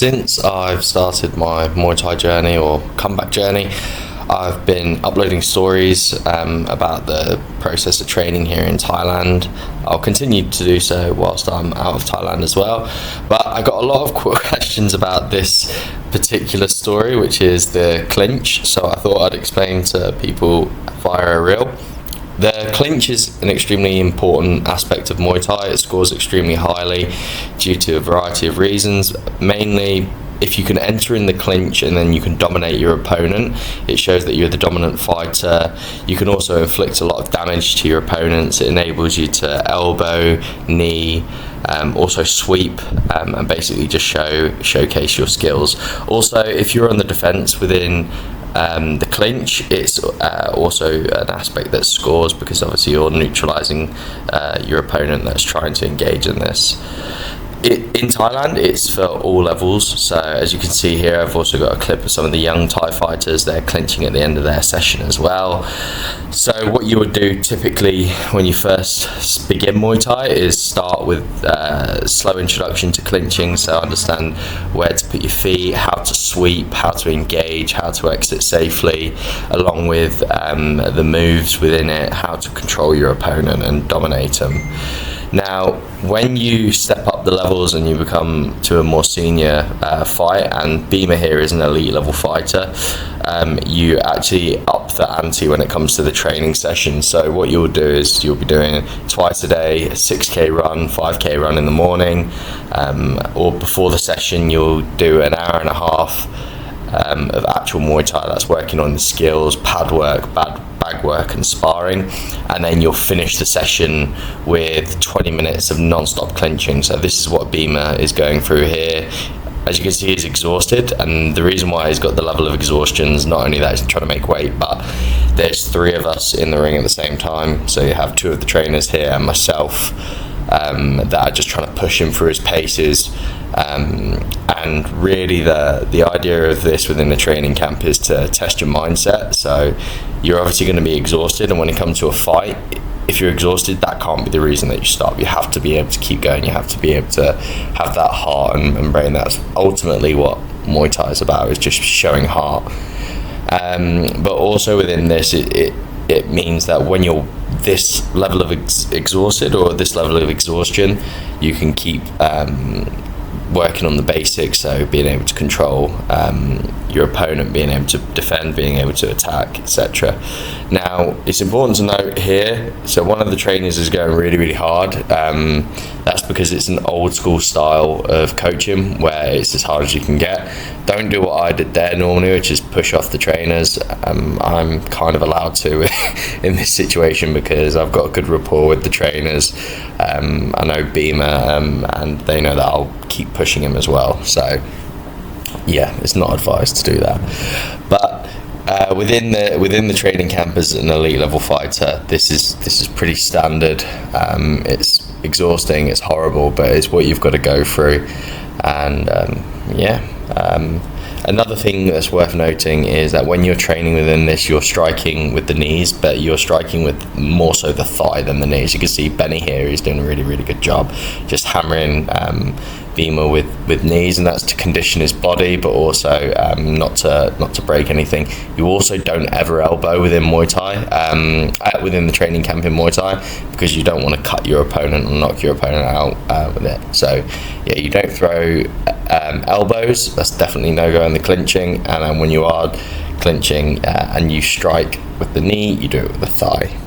Since I've started my Muay Thai journey or comeback journey, I've been uploading stories about the process of training here in Thailand. I'll continue to do so whilst I'm out of Thailand as well. But I got a lot of questions about this particular story, which is the clinch. So I thought I'd explain to people via a reel. The clinch is an extremely important aspect of Muay Thai. It scores extremely highly due to a variety of reasons. Mainly, if you can enter in the clinch and then you can dominate your opponent, it shows that you're the dominant fighter. You can also inflict a lot of damage to your opponents. It enables you to elbow, knee, also sweep, and basically just showcase your skills. Also, if you're on the defense within the clinch, it's also an aspect that scores because obviously you're neutralizing your opponent that's trying to engage in this. In Thailand, it's for all levels. So as you can see here, I've also got a clip of some of the young Thai fighters. They're clinching at the end of their session as well. So what you would do typically when you first begin Muay Thai is start with slow introduction to clinching. So understand where to put your feet, how to sweep, how to engage, how to exit safely, along with the moves within it, how to control your opponent and dominate them. Now, when you step up the levels and you become to a more senior fight, and Bima here is an elite level fighter, you actually up the ante when it comes to the training session. So what you'll do is you'll be doing twice a day, a 6k run, 5k run in the morning, or before the session you'll do an hour and a half of actual Muay Thai. That's working on the skills, pad work, bag work and sparring, and then you'll finish the session with 20 minutes of non-stop clinching. So this is what Bima is going through here. As you can see, he's exhausted, and the reason why he's got the level of exhaustion is not only that he's trying to make weight, but there's 3 of us in the ring at the same time. So you have 2 of the trainers here and myself that are just trying to push him through his paces. And really the idea of this within the training camp is to test your mindset. So you're obviously going to be exhausted, and when it comes to a fight, if you're exhausted, that can't be the reason that you stop. You have to be able to keep going. You have to be able to have that heart and brain. That's ultimately what Muay Thai is about, is just showing heart. But also within this, it means that when you're this level of exhausted or this level of exhaustion, you can keep working on the basics, so being able to control your opponent, being able to defend, being able to attack, etc. Now, it's important to note here, so one of the trainers is going really hard. That's because it's an old school style of coaching where it's as hard as you can get. Don't do what I did there normally, which is push off the trainers. I'm kind of allowed to in this situation because I've got a good rapport with the trainers. I know Bima, and they know that I'll keep pushing him as well. So yeah, it's not advised to do that. But within the training camp as an elite level fighter, this is pretty standard. It's exhausting, it's horrible, but it's what you've got to go through. And another thing that's worth noting is that when you're training within this, you're striking with the knees, but you're striking with more so the thigh than the knees. You can see Benny here, he's doing a really good job just hammering Bima with knees, and that's to condition his body, but also not to break anything. You also don't ever elbow within Muay Thai, within the training camp in Muay Thai, because you don't want to cut your opponent or knock your opponent out with it. So yeah, you don't throw elbows. That's definitely no go in the clinching. And when you are clinching and you strike with the knee, you do it with the thigh.